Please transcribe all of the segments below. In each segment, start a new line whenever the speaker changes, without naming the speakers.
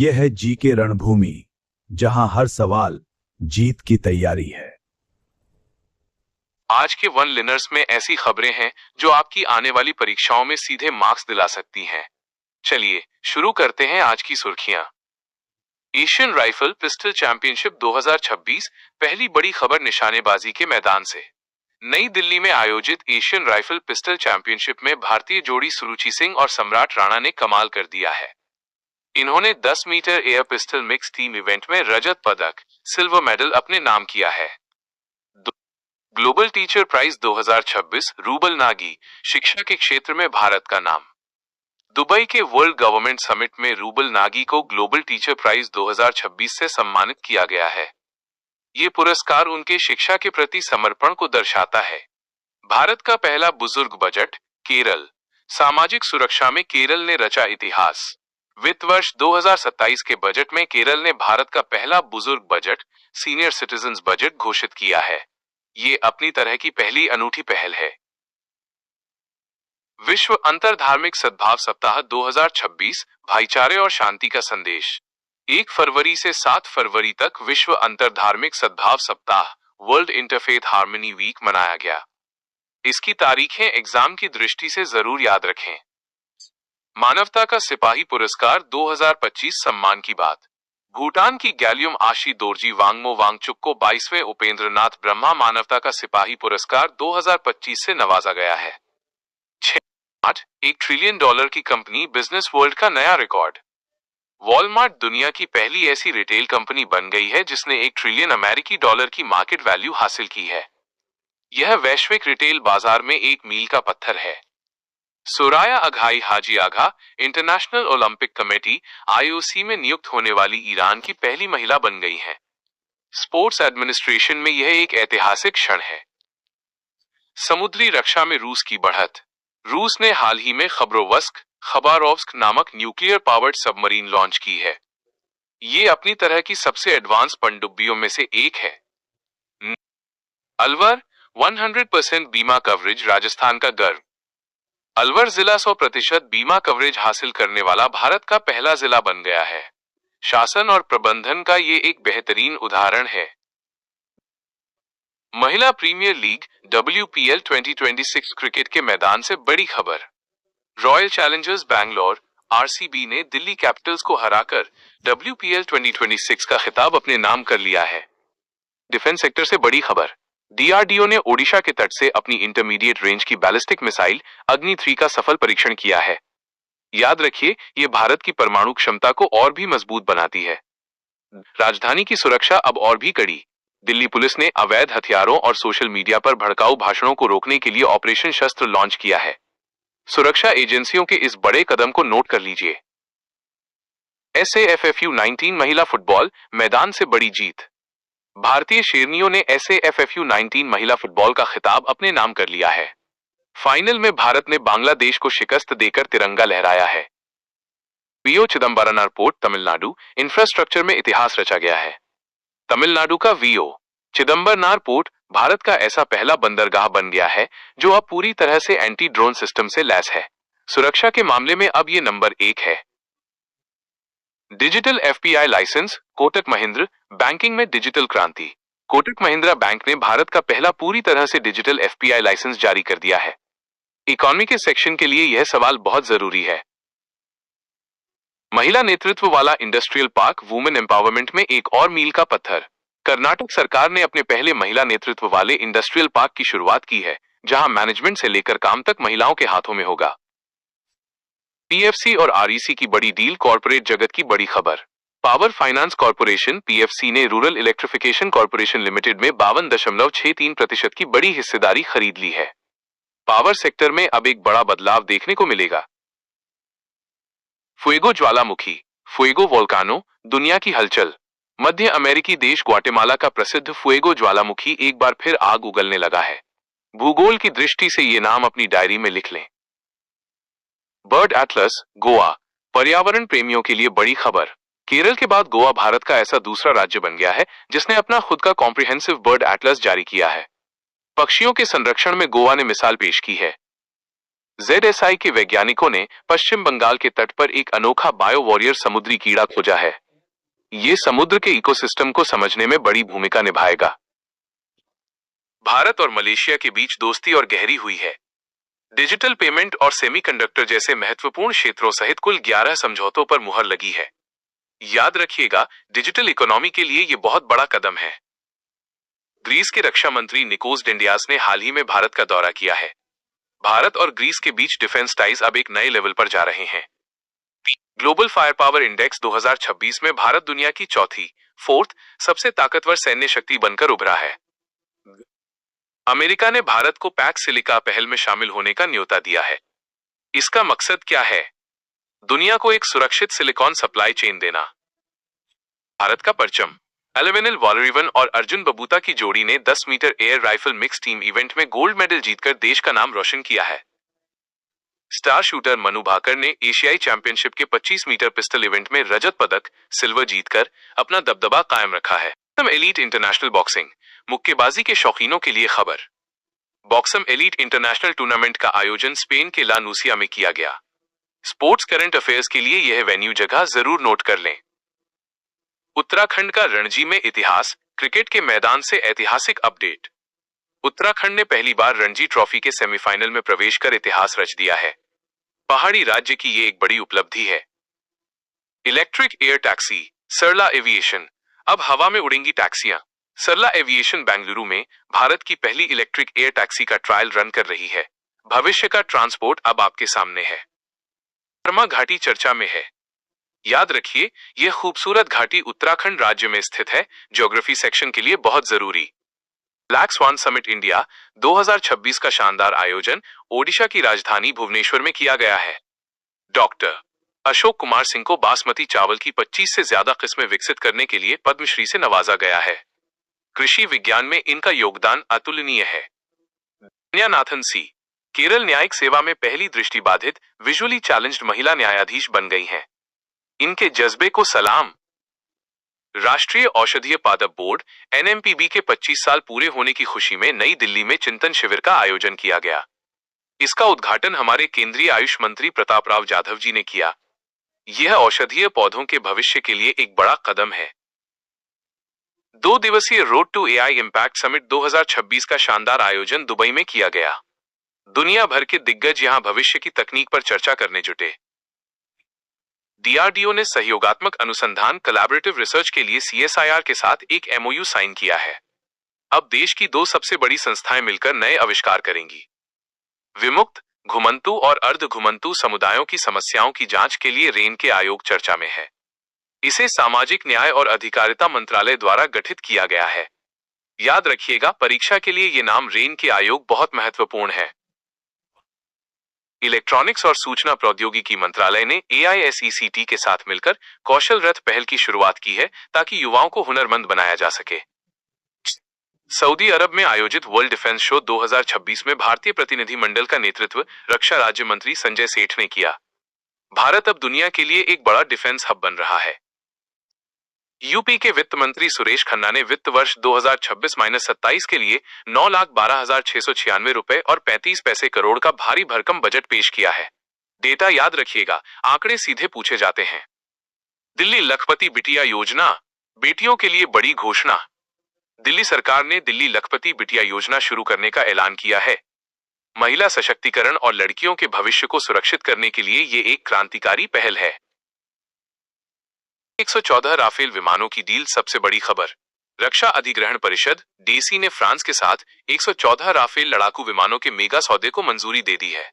यह है जी के रणभूमि, जहां हर सवाल जीत की तैयारी है।
आज के वन लिनर्स में ऐसी खबरें हैं जो आपकी आने वाली परीक्षाओं में सीधे मार्क्स दिला सकती हैं। चलिए शुरू करते हैं आज की सुर्खियां। एशियन राइफल पिस्टल चैंपियनशिप 2026 पहली बड़ी खबर निशानेबाजी के मैदान से। नई दिल्ली में आयोजित एशियन राइफल पिस्टल चैंपियनशिप में भारतीय जोड़ी सुरुचि सिंह और सम्राट राणा ने कमाल कर दिया है। इन्होंने 10 metre air pistol mix team event में रजत पदक, सिल्वर मेडल अपने नाम किया है। Global teacher prize 2026 Rubal Nagi, शिक्षा के क्षेत्र में भारत का नाम। दुबई के वर्ल्ड गवर्नमेंट समिट में रूबल नागी को ग्लोबल टीचर प्राइज 2026 से सम्मानित किया गया है। ये पुरस्कार उनके शिक्षा के प्रति समर्पण को दर्शाता है। भारत का पहला बुजुर्ग बजट, केरल। सामाजिक सुरक्षा में केरल ने रचा इतिहास। वित्त वर्ष 2027 के बजट में केरल ने भारत का पहला बुजुर्ग बजट, सीनियर सिटीजन्स बजट घोषित किया है। ये अपनी तरह की पहली अनूठी पहल है। विश्व अंतरधार्मिक सद्भाव सप्ताह 2026, भाईचारे और शांति का संदेश। 1 फरवरी से 7 फरवरी तक विश्व अंतरधार्मिक सद्भाव सप्ताह, वर्ल्ड इंटरफेथ हार्मनी वीक मनाया गया। इसकी तारीखें एग्जाम की दृष्टि से जरूर याद रखें। मानवता का सिपाही पुरस्कार 2025 सम्मान की बात। भूटान की गैलियम आशी दोरजी वांगमो वांगचुक को 22वें उपेंद्रनाथ ब्रह्मा मानवता का सिपाही पुरस्कार 2025 से नवाजा गया है। 1 ट्रिलियन डॉलर की कंपनी बिजनेस वर्ल्ड का नया रिकॉर्ड। वॉलमार्ट दुनिया की पहली ऐसी रिटेल कंपनी बन गई है जिसने 1 ट्रिलियन अमेरिकी डॉलर की मार्केट वैल्यू हासिल की है। यह वैश्विक रिटेल बाजार में एक मील का पत्थर है। सोराया अघाई हाजी आगा, इंटरनेशनल ओलंपिक कमेटी IOC में नियुक्त होने वाली ईरान की पहली महिला बन गई हैं। स्पोर्ट्स एडमिनिस्ट्रेशन में यह एक ऐतिहासिक क्षण है। समुद्री रक्षा में रूस की बढ़त। रूस ने हाल ही में खबारोव्स्क नामक न्यूक्लियर पावर्ड सबमरीन लॉन्च की है। ये अपनी तरह की सबसे एडवांस पनडुब्बियों में से एक है। अलवर 100% बीमा कवरेज राजस्थान का गर्व। अलवर जिला 100% बीमा कवरेज हासिल करने वाला भारत का पहला जिला बन गया है। शासन और प्रबंधन का ये एक बेहतरीन उदाहरण है। महिला प्रीमियर लीग WPL 2026 क्रिकेट के मैदान से बड़ी खबर। रॉयल चैलेंजर्स बैंगलोर RCB ने दिल्ली कैपिटल्स को हराकर WPL 2026 का खिताब अपने नाम कर लिया है। डिफेंस सेक्टर से बड़ी खबर। DRDO ने ओडिशा के तट से अपनी इंटरमीडिएट रेंज की बैलिस्टिक मिसाइल अग्नि 3 का सफल परीक्षण किया है। याद रखिए, ये भारत की परमाणु क्षमता को और भी मजबूत बनाती है। राजधानी की सुरक्षा अब और भी कड़ी। दिल्ली पुलिस ने अवैध हथियारों और सोशल मीडिया पर भड़काऊ भाषणों को रोकने के लिए ऑपरेशन शस्त्र लॉन्च किया है। सुरक्षा एजेंसियों के इस बड़े कदम को नोट कर लीजिए। SAFFU 19 महिला फुटबॉल मैदान से बड़ी जीत। भारतीय शेरनियों ने SAFFU 19 महिला फुटबॉल का खिताब अपने नाम कर लिया है। फाइनल में भारत ने बांग्लादेश को शिकस्त देकर तिरंगा लहराया है। VO Chidambaram port Tamil Nadu, infrastructure में इतिहास रचा गया है। तमिलनाडु का VO चिदम्बरम पोर्ट भारत का ऐसा पहला बंदरगाह बन गया है जो अब पूरी तरह से एंटी ड्रोन सिस्टम से लैस है। सुरक्षा के मामले में अब ये नंबर 1 है। Digital FPI licence, Kotak Mahindra, banking में डिजिटल क्रांति। कोटक महिंद्रा बैंक ने भारत का पहला पूरी तरह से डिजिटल FPI लाइसेंस जारी कर दिया है। इकोनॉमी के सेक्शन के लिए यह सवाल बहुत जरूरी है। महिला नेतृत्व वाला इंडस्ट्रियल पार्क वुमेन एम्पावरमेंट में एक और मील का पत्थर। कर्नाटक सरकार ने अपने पहले महिला नेतृत्व वाले इंडस्ट्रियल पार्क की शुरुआत की है, जहां मैनेजमेंट से लेकर काम तक महिलाओं के हाथों में होगा। PFC और REC की बड़ी डील, कॉर्पोरेट जगत की बड़ी खबर। पावर फाइनेंस कॉर्पोरेशन PFC ने रूरल इलेक्ट्रिफिकेशन कॉर्पोरेशन लिमिटेड में 52.63% की बड़ी हिस्सेदारी खरीद ली है। पावर सेक्टर में अब एक बड़ा बदलाव देखने को मिलेगा। फुएगो ज्वालामुखी, फुएगो वोल्कानो, दुनिया की हलचल। मध्य अमेरिकी देश ग्वाटेमाला का प्रसिद्ध फुएगो ज्वालामुखी एक बार फिर आग उगलने लगा है। भूगोल की दृष्टि से ये नाम अपनी डायरी में लिख लें। बर्ड एटलस, गोवा, पर्यावरण प्रेमियों के लिए बड़ी खबर। केरल के बाद गोवा भारत का ऐसा दूसरा राज्य बन गया है जिसने अपना खुद का कॉम्प्रिहेंसिव बर्ड एटलस जारी किया है। पक्षियों के संरक्षण में गोवा ने मिसाल पेश की है। ZSI के वैज्ञानिकों ने पश्चिम बंगाल के तट पर एक अनोखा बायो वॉरियर समुद्री कीड़ा खोजा है। ये समुद्र के इकोसिस्टम को समझने में बड़ी भूमिका निभाएगा। भारत और मलेशिया के बीच दोस्ती और गहरी हुई है। डिजिटल पेमेंट और सेमीकंडक्टर जैसे महत्वपूर्ण क्षेत्रों सहित कुल 11 समझौतों पर मुहर लगी है। याद रखिएगा, डिजिटल इकोनॉमी के लिए ये बहुत बड़ा कदम है। ग्रीस के रक्षा मंत्री निकोस डेंडियास ने हाल ही में भारत का दौरा किया है। भारत और ग्रीस के बीच डिफेंस टाइज अब एक नए लेवल पर जा रहे हैं। ग्लोबल फायर पावर इंडेक्स 2026 में भारत दुनिया की फोर्थ सबसे ताकतवर सैन्य शक्ति बनकर उभरा है। अमेरिका ने भारत को पैक्स सिलिका पहल में शामिल होने का न्योता दिया है। इसका मकसद क्या है? दुनिया को एक सुरक्षित सिलिकॉन सप्लाई चेन देना। भारत का परचम। एलेवेनिल वॉलरिवन और अर्जुन बबूता की जोड़ी ने 10 metre air rifle mix team event में गोल्ड मेडल जीतकर देश का नाम रोशन किया है। स्टार शूटर मनु भाकर ने एशियाई चैंपियनशिप के 25 मीटर पिस्टल इवेंट में रजत पदक सिल्वर जीतकर अपना दबदबा कायम रखा है। Elite international boxing. मुक्केबाजी के शौकीनों के लिए खबर। बॉक्सम एलीट इंटरनेशनल टूर्नामेंट का आयोजन स्पेन के ला नूसिया में किया गया। स्पोर्ट्स करंट अफेयर्स के लिए यह वेन्यू जगह जरूर नोट कर लें। उत्तराखंड का रणजी में इतिहास। क्रिकेट के मैदान से ऐतिहासिक अपडेट। उत्तराखंड ने पहली बार रणजी ट्रॉफी के सेमीफाइनल में प्रवेश कर इतिहास रच दिया है। पहाड़ी राज्य की ये एक बड़ी उपलब्धि है। Electric air taxi. Sarla Aviation. अब हवा में उड़ेंगी टैक्सियां। सरला एविएशन बेंगलुरु में भारत की पहली इलेक्ट्रिक एयर टैक्सी का ट्रायल रन कर रही है। भविष्य का ट्रांसपोर्ट अब आपके सामने है। वर्मा घाटी चर्चा में है। याद रखिए, यह खूबसूरत घाटी उत्तराखंड राज्य में स्थित है। ज्योग्राफी सेक्शन के लिए बहुत जरूरी। ब्लैक स्वान समिट इंडिया 2026 का शानदार आयोजन ओडिशा की राजधानी भुवनेश्वर में किया गया है। डॉक्टर अशोक कुमार सिंह को बासमती चावल की 25 से ज्यादा किस्में विकसित करने के लिए पद्मश्री से नवाजा गया है। कृषि विज्ञान में इनका योगदान अतुलनीय है। नाथन सी केरल न्यायिक सेवा में पहली दृष्टिबाधित विजुअली चैलेंज्ड महिला न्यायाधीश बन गई हैं। इनके जज्बे को सलाम। राष्ट्रीय औषधीय पादप बोर्ड NMPB के 25 साल पूरे होने की खुशी में नई दिल्ली में चिंतन शिविर का आयोजन किया गया। इसका उद्घाटन हमारे केंद्रीय आयुष मंत्री प्रताप राव जाधव जी ने किया। यह औषधीय पौधों के भविष्य के लिए एक बड़ा कदम है। 2 दिवसीय road to AI impact summit 2026 का शानदार आयोजन दुबई में किया गया। दुनिया भर के दिग्गज यहां भविष्य की तकनीक पर चर्चा करने जुटे। DRDO ने सहयोगात्मक अनुसंधान कोलैबोरेटिव रिसर्च के लिए CSIR के साथ एक MOU साइन किया है। अब देश की 2 सबसे बड़ी संस्थाएं मिलकर नए आविष्कार करेंगी। विमुक्त, घुमंतु और अर्ध घुमंतु समुदायों की समस्याओं की जांच के लिए रेन के आयोग चर्चा में है। इसे सामाजिक न्याय और अधिकारिता मंत्रालय द्वारा गठित किया गया है। याद रखिएगा, परीक्षा के लिए ये नाम रेन के आयोग बहुत महत्वपूर्ण है। इलेक्ट्रॉनिक्स और सूचना प्रौद्योगिकी मंत्रालय ने AISECT के साथ मिलकर कौशल रथ पहल की शुरुआत की है ताकि युवाओं को हुनरमंद बनाया जा सके। सऊदी अरब में आयोजित वर्ल्ड डिफेंस शो 2026 में भारतीय प्रतिनिधि मंडल का नेतृत्व रक्षा राज्य मंत्री संजय सेठ ने किया। भारत अब दुनिया के लिए एक बड़ा डिफेंस हब बन रहा है। यूपी के वित्त मंत्री सुरेश खन्ना ने वित्त वर्ष 2026-27 के लिए 9,12,696 रुपए और 35 पैसे करोड़ का भारी भरकम बजट पेश किया है। डेटा याद रखिएगा, आंकड़े सीधे पूछे जाते हैं। दिल्ली लखपति बिटिया योजना, बेटियों के लिए बड़ी घोषणा। दिल्ली सरकार ने दिल्ली लखपति बिटिया योजना शुरू करने का ऐलान किया है। महिला सशक्तिकरण और लड़कियों के भविष्य को सुरक्षित करने के लिए ये एक क्रांतिकारी पहल है। 114 राफेल विमानों की डील सबसे बड़ी खबर। रक्षा अधिग्रहण परिषद DEC ने फ्रांस के साथ 114 राफेल लड़ाकू विमानों के मेगा सौदे को मंजूरी दे दी है।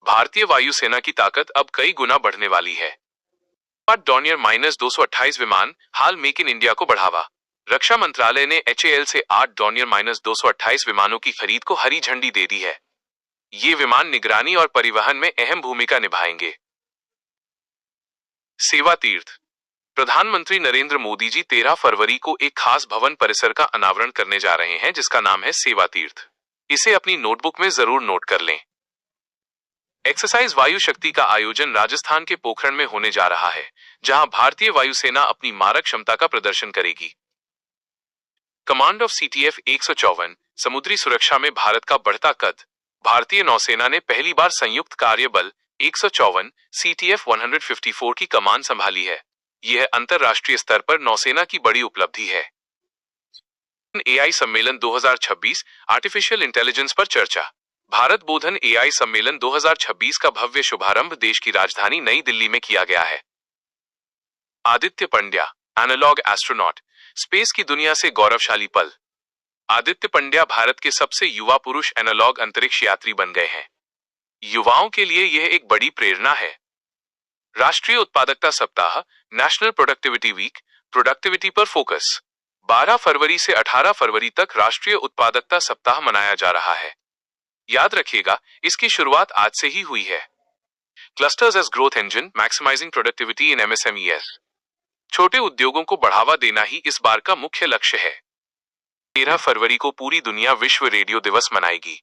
भारतीय वायुसेना की ताकत अब कई गुना बढ़ने वाली है। डॉर्नियर-228 विमान हाल मेक इन इंडिया को बढ़ावा। रक्षा मंत्रालय ने HAL से 8 डॉर्नियर-228 विमानों की खरीद को हरी झंडी दे दी है। ये विमान निगरानी और परिवहन में अहम भूमिका निभाएंगे। सेवा तीर्थ। प्रधानमंत्री नरेंद्र मोदी जी 13 फरवरी को एक खास भवन परिसर का अनावरण करने जा रहे हैं जिसका नाम है सेवा तीर्थ। इसे अपनी नोटबुक में जरूर नोट कर लें। एक्सरसाइज वायु शक्ति का आयोजन राजस्थान के पोखरण में होने जा रहा है, जहां भारतीय वायुसेना अपनी मारक क्षमता का प्रदर्शन करेगी। कमांड ऑफ CTF 154 समुद्री सुरक्षा में भारत का बढ़ता कद। भारतीय नौसेना ने पहली बार संयुक्त कार्यबल 154 CTF 154 की कमान संभाली है। यह अंतरराष्ट्रीय स्तर पर नौसेना की बड़ी उपलब्धि है। AI सम्मेलन 2026 आर्टिफिशियल इंटेलिजेंस पर चर्चा। भारत बोधन AI सम्मेलन 2026 का भव्य शुभारंभ देश की राजधानी नई दिल्ली में किया गया है। Aditya Pandya, analog astronaut, space की दुनिया से गौरवशाली पल। आदित्य पंड्या भारत के सबसे युवा पुरुष एनालॉग अंतरिक्ष यात्री बन गए हैं। युवाओं के लिए यह एक बड़ी प्रेरणा है। राष्ट्रीय उत्पादकता सप्ताह, नेशनल प्रोडक्टिविटी वीक, प्रोडक्टिविटी पर फोकस। 12 फरवरी से 18 फरवरी तक राष्ट्रीय उत्पादकता सप्ताह मनाया जा रहा है। याद रखिएगा, इसकी शुरुआत आज से ही हुई है। Clusters as growth engine, maximising productivity in MSMEs। छोटे उद्योगों को बढ़ावा देना ही इस बार का मुख्य लक्ष्य है। 13 फरवरी को पूरी दुनिया विश्व रेडियो दिवस मनाएगी।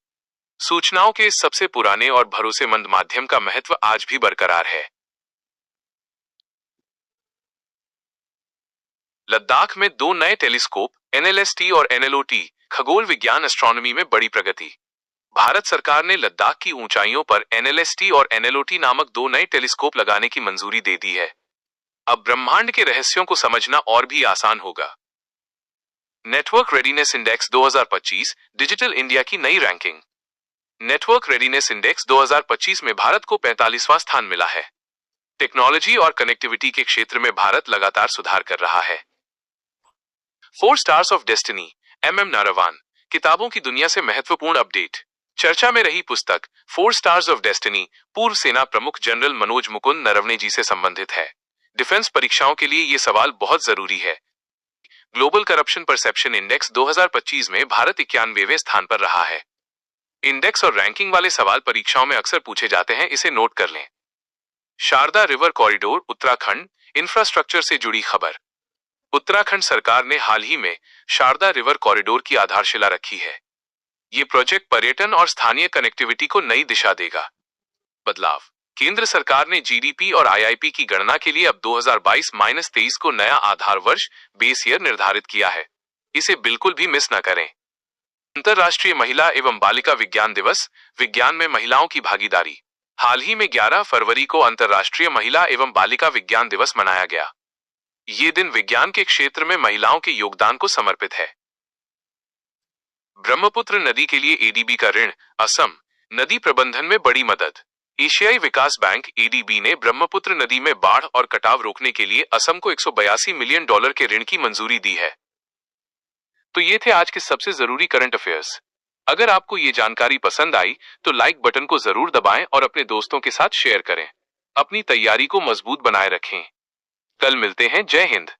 सूचनाओं के इस सबसे पुराने और भरोसेमंद माध्यम का महत्व आज भी बरकरार है। लद्दाख में 2 नए टेलीस्कोप NLST और NLOT, खगोल विज्ञान एस्ट्रोनॉमी में बड़ी प्रगति। भारत सरकार ने लद्दाख की ऊंचाइयों पर NLST और NLOT नामक 2 नए टेलीस्कोप लगाने की मंजूरी दे दी है। अब ब्रह्मांड के रहस्यों को समझना और भी आसान होगा। Network readiness index 2025, digital India की नई रैंकिंग। नेटवर्क रेडीनेस इंडेक्स 2025 में भारत को 45वां स्थान मिला है। टेक्नोलॉजी और कनेक्टिविटी के क्षेत्र में भारत लगातार सुधार कर रहा है। 4 स्टार्स ऑफ डेस्टिनी, MM नारावान, किताबों की दुनिया से महत्वपूर्ण अपडेट। चर्चा में रही पुस्तक 4 स्टार्स ऑफ डेस्टिनी पूर्व सेना प्रमुख जनरल मनोज मुकुंद नरवणे जी से संबंधित है। डिफेंस परीक्षाओं के लिए यह सवाल बहुत जरूरी है। ग्लोबल करप्शन परसेप्शन इंडेक्स 2025 में भारत 91वें स्थान पर रहा है। इंडेक्स और रैंकिंग वाले सवाल परीक्षाओं में अक्सर पूछे जाते हैं, इसे नोट कर लें। Sharda river corridor Uttarakhand, infrastructure से जुड़ी खबर। उत्तराखंड सरकार ने हाल ही में शारदा रिवर कॉरिडोर की आधारशिला रखी है। ये प्रोजेक्ट पर्यटन और स्थानीय कनेक्टिविटी को नई दिशा देगा। बदलाव, केंद्र सरकार ने GDP और IIP की गणना के लिए अब 2022-23 को नया आधार वर्ष बेस ईयर निर्धारित किया है। इसे बिल्कुल भी मिस न करें। अंतर्राष्ट्रीय महिला एवं बालिका विज्ञान दिवस, विज्ञान में महिलाओं की भागीदारी। हाल ही में 11 फरवरी को अंतर्राष्ट्रीय महिला एवं बालिका विज्ञान दिवस मनाया गया। ये दिन विज्ञान के क्षेत्र में महिलाओं के योगदान को समर्पित है। ब्रह्मपुत्र नदी के लिए ADB का ऋण, असम, नदी प्रबंधन में बड़ी मदद। एशियाई विकास बैंक ADB ने ब्रह्मपुत्र नदी में बाढ़ और कटाव रोकने के लिए असम को $182 मिलियन के ऋण की मंजूरी दी है। तो ये थे आज के सबसे जरूरी करंट अफेयर्स। अगर आपको ये जानकारी पसंद आई तो लाइक बटन को जरूर दबाएं और अपने दोस्तों के साथ शेयर करें। अपनी तैयारी को मजबूत बनाए रखें। कल मिलते हैं। जय हिंद।